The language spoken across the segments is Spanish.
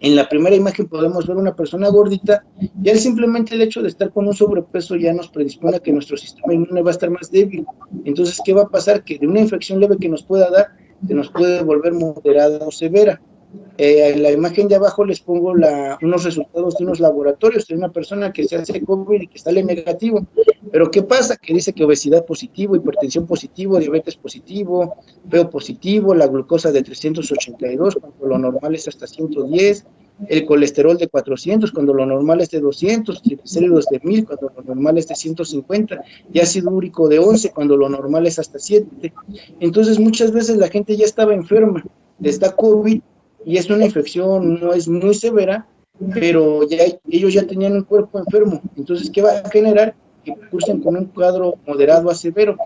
En la primera imagen podemos ver una persona gordita, y él simplemente el hecho de estar con un sobrepeso ya nos predispone a que nuestro sistema inmune va a estar más débil. Entonces, ¿qué va a pasar? Que de una infección leve que nos pueda dar, se nos puede volver moderada o severa. En la imagen de abajo les pongo unos resultados de unos laboratorios de una persona que se hace COVID y que sale negativo. Pero ¿qué pasa? Que dice que obesidad positivo, hipertensión positivo, diabetes positivo, PO positivo, la glucosa de 382, cuando lo normal es hasta 110, el colesterol de 400, cuando lo normal es de 200, triglicéridos de 1000, cuando lo normal es de 150, y ácido úrico de 11, cuando lo normal es hasta 7. Entonces, muchas veces la gente ya estaba enferma, les da COVID, y es una infección, no es muy severa, pero ya ellos ya tenían un cuerpo enfermo. Entonces, ¿qué va a generar? Que cursen con un cuadro moderado a severo.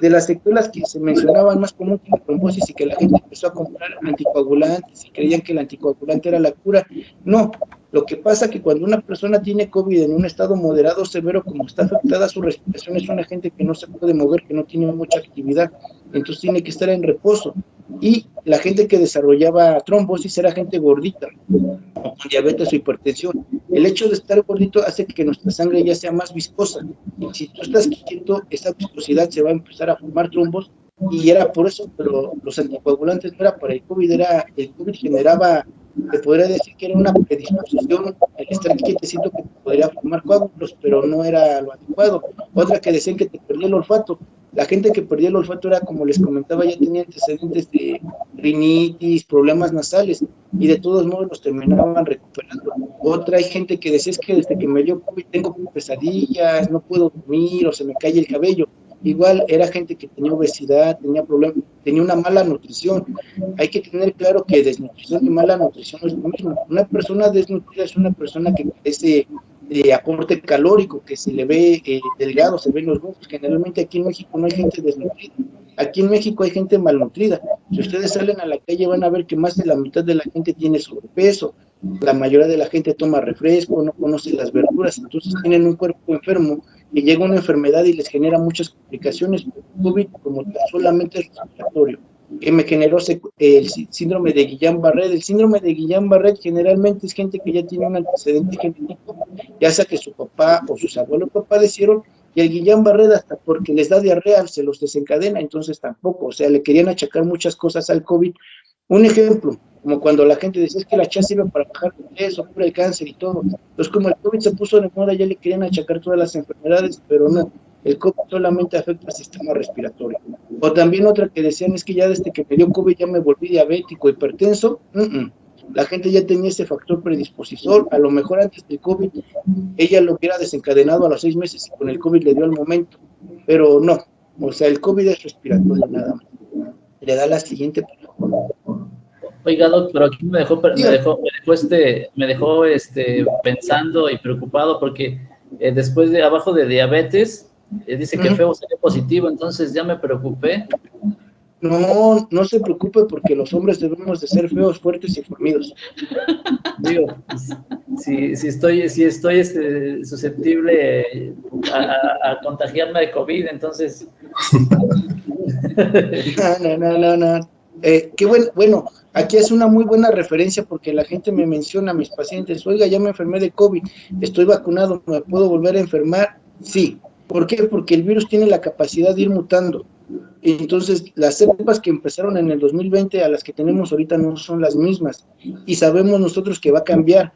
De las secuelas que se mencionaban más común que la trombosis y que la gente empezó a comprar anticoagulantes y creían que el anticoagulante era la cura, no. Lo que pasa es que cuando una persona tiene COVID en un estado moderado o severo, como está afectada su respiración, es una gente que no se puede mover, que no tiene mucha actividad, entonces tiene que estar en reposo. Y la gente que desarrollaba trombosis era gente gordita, o con diabetes o hipertensión. El hecho de estar gordito hace que nuestra sangre ya sea más viscosa. Si tú estás quieto, esa viscosidad se va a empezar a formar trombos, y era por eso, pero los anticoagulantes no era para el COVID, el COVID generaba, te podría decir que era una predisposición, el estar quietecito que te podría formar coágulos, pero no era lo adecuado. Otra que decían que te perdía el olfato. La gente que perdía el olfato era, como les comentaba, ya tenía antecedentes de rinitis, problemas nasales, y de todos modos los terminaban recuperando. Otra, hay gente que decía, es que desde que me dio COVID tengo pesadillas, no puedo dormir, o se me cae el cabello. Igual era gente que tenía obesidad, tenía problemas, tenía una mala nutrición. Hay que tener claro que desnutrición y mala nutrición no es lo mismo. Una persona desnutrida es una persona que carece de aporte calórico, que se le ve delgado, se ven los huesos. Generalmente aquí en México no hay gente desnutrida. Aquí en México hay gente malnutrida. Si ustedes salen a la calle van a ver que más de la mitad de la gente tiene sobrepeso. La mayoría de la gente toma refresco, no conoce las verduras, entonces tienen un cuerpo enfermo, y llega una enfermedad y les genera muchas complicaciones. COVID, como solamente es respiratorio, que me generó el síndrome de Guillain-Barré. El síndrome de Guillain-Barré generalmente es gente que ya tiene un antecedente genético, ya sea que su papá o sus abuelos lo padecieron, y el Guillain-Barré hasta porque les da diarrea se los desencadena, entonces tampoco, o sea, le querían achacar muchas cosas al COVID. Un ejemplo, como cuando la gente decía, es que la chá sirve para bajar de peso, cura el cáncer y todo. Entonces, como el COVID se puso de moda, ya le querían achacar todas las enfermedades, pero no, el COVID solamente afecta al sistema respiratorio. O también otra que decían, es que ya desde que me dio COVID ya me volví diabético, hipertenso. La gente ya tenía ese factor predispositor, a lo mejor antes del COVID ella lo hubiera desencadenado a los 6 meses y con el COVID le dio el momento, pero no, o sea, el COVID es respiratorio nada más. Le da la siguiente, por favor. Oiga, Doc, pero aquí me dejó pensando y preocupado porque después de abajo de diabetes, dice que feo sería positivo, entonces ya me preocupé. No, no se preocupe porque los hombres debemos de ser feos, fuertes y fornidos. Digo, si estoy susceptible a contagiarme de COVID, entonces... No. Qué bueno, aquí es una muy buena referencia porque la gente me menciona a mis pacientes, oiga, ya me enfermé de COVID, estoy vacunado, ¿me puedo volver a enfermar? Sí. ¿Por qué? Porque el virus tiene la capacidad de ir mutando. Entonces, las cepas que empezaron en el 2020 a las que tenemos ahorita no son las mismas, y sabemos nosotros que va a cambiar.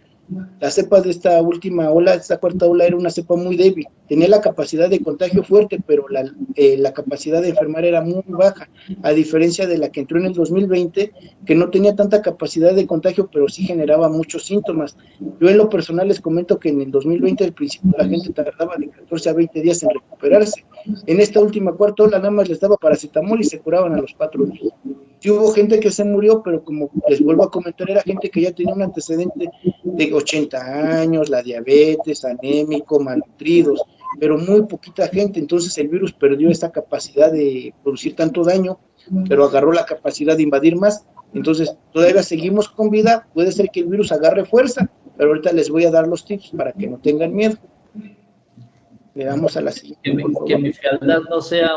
La cepa de esta última ola, esta cuarta ola, era una cepa muy débil, tenía la capacidad de contagio fuerte, pero la capacidad de enfermar era muy baja, a diferencia de la que entró en el 2020, que no tenía tanta capacidad de contagio, pero sí generaba muchos síntomas. Yo en lo personal les comento que en el 2020 al principio la gente tardaba de 14 a 20 días en recuperarse. En esta última cuarta ola nada más les daba paracetamol y se curaban a los 4 días. Sí hubo gente que se murió, pero como les vuelvo a comentar, era gente que ya tenía un antecedente de 80 años, la diabetes, anémico, malnutridos, pero muy poquita gente. Entonces el virus perdió esta capacidad de producir tanto daño, pero agarró la capacidad de invadir más. Entonces todavía seguimos con vida, puede ser que el virus agarre fuerza, pero ahorita les voy a dar los tips para que no tengan miedo. Le damos a la siguiente. Que mi fealdad no sea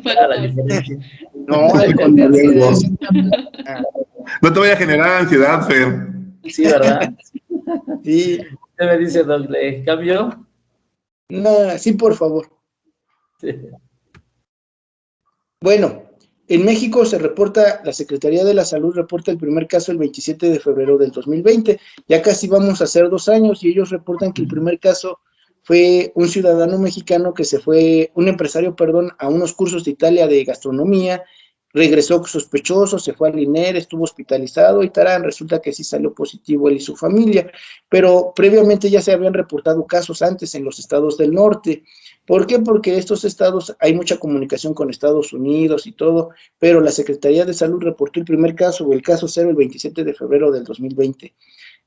haga la diferencia. No, al contrario. No te vaya a generar ansiedad, Fer. Sí, ¿verdad? Sí, Usted me dice, Doc, ¿le cambio? no, sí, por favor. Sí. Bueno, en México se reporta, la Secretaría de la Salud reporta el primer caso el 27 de febrero del 2020. Ya casi vamos a hacer 2 años y ellos reportan que el primer caso fue un ciudadano mexicano que se fue, un empresario, perdón, a unos cursos de Italia de gastronomía, regresó sospechoso, se fue al INER, estuvo hospitalizado y tarán, resulta que sí salió positivo él y su familia, pero previamente ya se habían reportado casos antes en los estados del norte. ¿Por qué? Porque estos estados, hay mucha comunicación con Estados Unidos y todo, pero la Secretaría de Salud reportó el primer caso, o el caso cero, el 27 de febrero del 2020.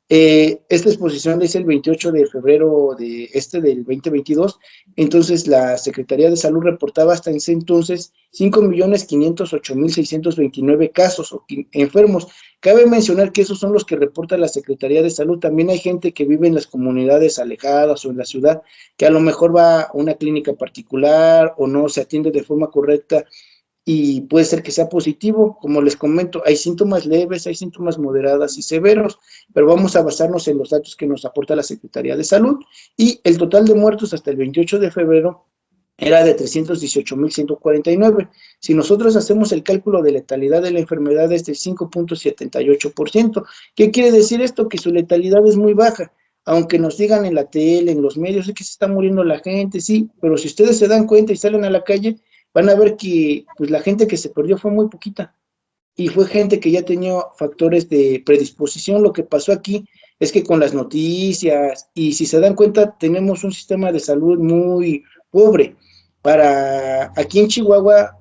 Esta exposición es el 28 de febrero del 2022, entonces la Secretaría de Salud reportaba hasta ese entonces 5.508.629 casos o enfermos. Cabe mencionar que esos son los que reporta la Secretaría de Salud. También hay gente que vive en las comunidades alejadas o en la ciudad, que a lo mejor va a una clínica particular o no se atiende de forma correcta y puede ser que sea positivo. Como les comento, hay síntomas leves, hay síntomas moderados y severos, pero vamos a basarnos en los datos que nos aporta la Secretaría de Salud, y el total de muertos hasta el 28 de febrero era de 318.149. Si nosotros hacemos el cálculo de letalidad de la enfermedad es del 5.78%. ¿Qué quiere decir esto? Que su letalidad es muy baja. Aunque nos digan en la tele, en los medios, es que se está muriendo la gente, sí, pero si ustedes se dan cuenta y salen a la calle, van a ver que pues la gente que se perdió fue muy poquita y fue gente que ya tenía factores de predisposición. Lo que pasó aquí es que con las noticias, y si se dan cuenta, tenemos un sistema de salud muy pobre. Para aquí en Chihuahua,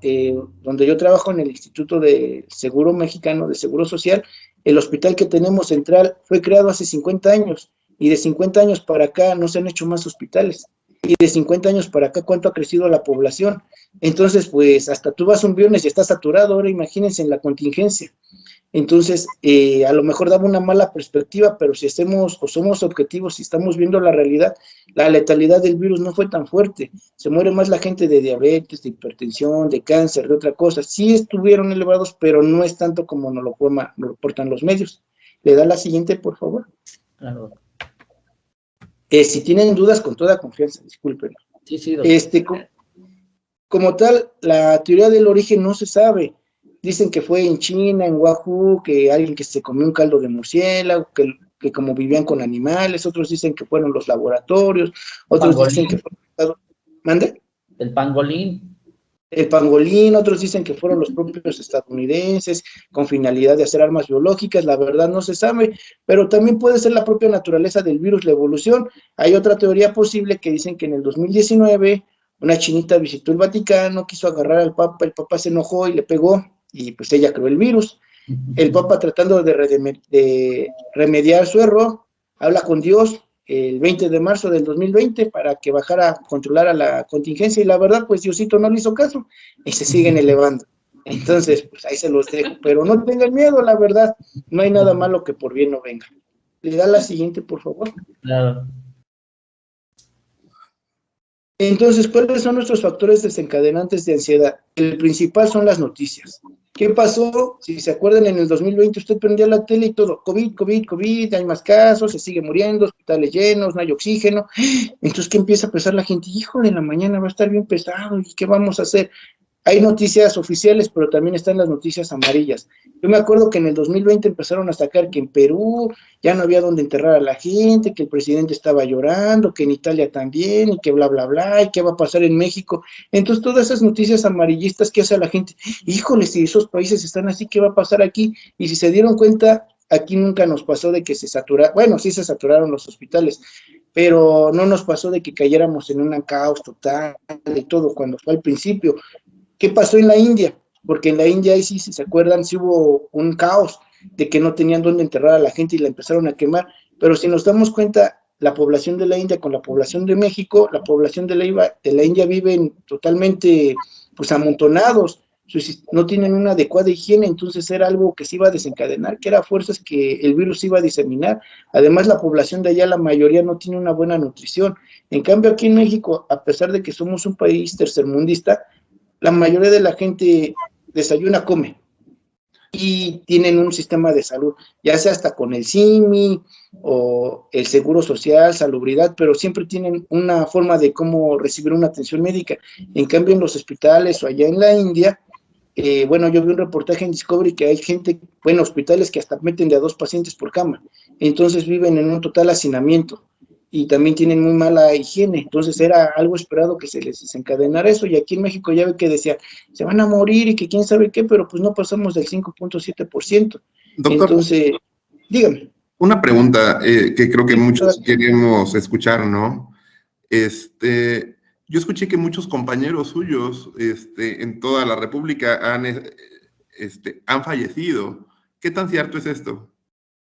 donde yo trabajo en el Instituto de Seguro Mexicano, de Seguro Social, el hospital que tenemos central fue creado hace 50 años, y de 50 años para acá no se han hecho más hospitales. Y de 50 años para acá, ¿cuánto ha crecido la población? Entonces, pues hasta tú vas un viernes y estás saturado, ahora imagínense en la contingencia. Entonces, a lo mejor daba una mala perspectiva, pero si hacemos o somos objetivos, si estamos viendo la realidad, la letalidad del virus no fue tan fuerte. Se muere más la gente de diabetes, de hipertensión, de cáncer, de otra cosa. Sí estuvieron elevados, pero no es tanto como nos lo reportan los medios. ¿Le da la siguiente, por favor? Claro. Si tienen dudas, con toda confianza, disculpen. Sí, sí, doctor. Como tal, la teoría del origen no se sabe. Dicen que fue en China, en Wuhan, que alguien que se comió un caldo de murciélago, que como vivían con animales. Otros dicen que fueron los laboratorios, otros dicen que fueron... ¿Mande? El pangolín. El pangolín, otros dicen que fueron los propios estadounidenses con finalidad de hacer armas biológicas. La verdad no se sabe, pero también puede ser la propia naturaleza del virus, la evolución. Hay otra teoría posible que dicen que en el 2019 una chinita visitó el Vaticano, quiso agarrar al Papa, el Papa se enojó y le pegó, y pues ella creó el virus. El Papa, tratando de remediar su error, habla con Dios el 20 de marzo del 2020 para que bajara, controlara la contingencia, y la verdad, pues Diosito no le hizo caso y se siguen elevando. Entonces, pues ahí se los dejo, pero no tengan miedo, la verdad, no hay nada malo que por bien no venga. ¿Le da la siguiente, por favor? Claro. Entonces, ¿cuáles son nuestros factores desencadenantes de ansiedad? El principal son las noticias. ¿Qué pasó? Si se acuerdan, en el 2020 usted prendía la tele y todo, COVID, COVID, COVID, hay más casos, se sigue muriendo, hospitales llenos, no hay oxígeno. Entonces, ¿qué empieza a pensar la gente? Híjole, en la mañana va a estar bien pesado, ¿y qué vamos a hacer? Hay noticias oficiales, pero también están las noticias amarillas. Yo me acuerdo que en el 2020 empezaron a sacar que en Perú ya no había dónde enterrar a la gente, que el presidente estaba llorando, que en Italia también, y que bla, bla, bla, y qué va a pasar en México. Entonces, todas esas noticias amarillistas que hace la gente, híjole, si esos países están así, ¿qué va a pasar aquí? Y si se dieron cuenta, aquí nunca nos pasó de que se saturaron, bueno, sí se saturaron los hospitales, pero no nos pasó de que cayéramos en un caos total y todo, cuando fue al principio. ¿Qué pasó en la India? Porque en la India, ahí sí, si se acuerdan, sí hubo un caos de que no tenían dónde enterrar a la gente y la empezaron a quemar. Pero si nos damos cuenta, la población de la India con la población de México, la población de la India viven totalmente pues amontonados, no tienen una adecuada higiene, entonces era algo que se iba a desencadenar, que era fuerzas que el virus iba a diseminar. Además, la población de allá, la mayoría no tiene una buena nutrición. En cambio, aquí en México, a pesar de que somos un país tercermundista, la mayoría de la gente desayuna, come. y tienen un sistema de salud, ya sea hasta con el SIMI o el Seguro Social, Salubridad, pero siempre tienen una forma de cómo recibir una atención médica. En cambio, en los hospitales o allá en la India, bueno, yo vi un reportaje en Discovery que hay gente, bueno, hospitales que hasta meten de a 2 pacientes por cama, entonces viven en un total hacinamiento y también tienen muy mala higiene, entonces era algo esperado que se les desencadenara eso, y aquí en México ya ve que decía, se van a morir y que quién sabe qué, pero pues no pasamos del 5.7%. Doctor, Entonces, dígame. una pregunta que creo que Sí, muchos queremos escuchar, ¿no? Yo escuché que muchos compañeros suyos en toda la República han fallecido. ¿Qué tan cierto es esto?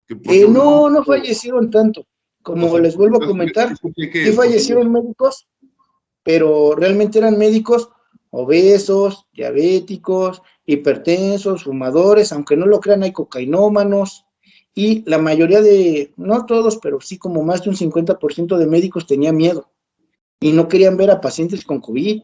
Porque no fallecieron tanto, o como sea, les vuelvo a yo comentar, escuché sí que fallecieron médicos, pero realmente eran médicos obesos, diabéticos, hipertensos, fumadores, aunque no lo crean, hay cocainómanos, y la mayoría de, no todos, pero sí como más de un 50% de médicos tenía miedo y no querían ver a pacientes con COVID.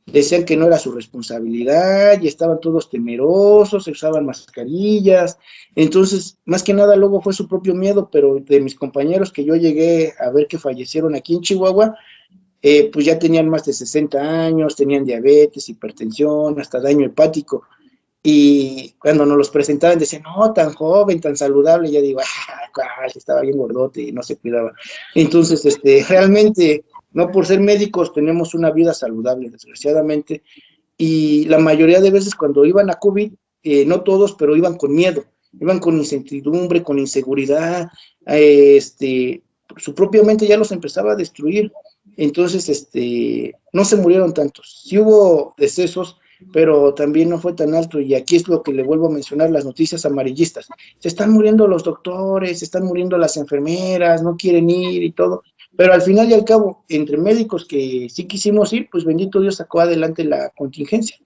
Decían que no era su responsabilidad y estaban todos temerosos, se usaban mascarillas. Entonces, más que nada, luego fue su propio miedo, pero de mis compañeros que yo llegué a ver que fallecieron aquí en Chihuahua, pues ya tenían más de 60 años, tenían diabetes, hipertensión, hasta daño hepático. Y cuando nos los presentaban decían, no, tan joven, tan saludable, ya digo, estaba bien gordote y no se cuidaba. Entonces, realmente, no por ser médicos tenemos una vida saludable, desgraciadamente, y la mayoría de veces cuando iban a COVID, no todos, pero iban con incertidumbre, con inseguridad, su propia mente ya los empezaba a destruir. Entonces, no se murieron tantos. Sí hubo decesos, pero también no fue tan alto, y aquí es lo que le vuelvo a mencionar, las noticias amarillistas. Se están muriendo los doctores, se están muriendo las enfermeras, no quieren ir y todo, pero al final y al cabo, entre médicos que sí quisimos ir, pues bendito Dios sacó adelante la contingencia.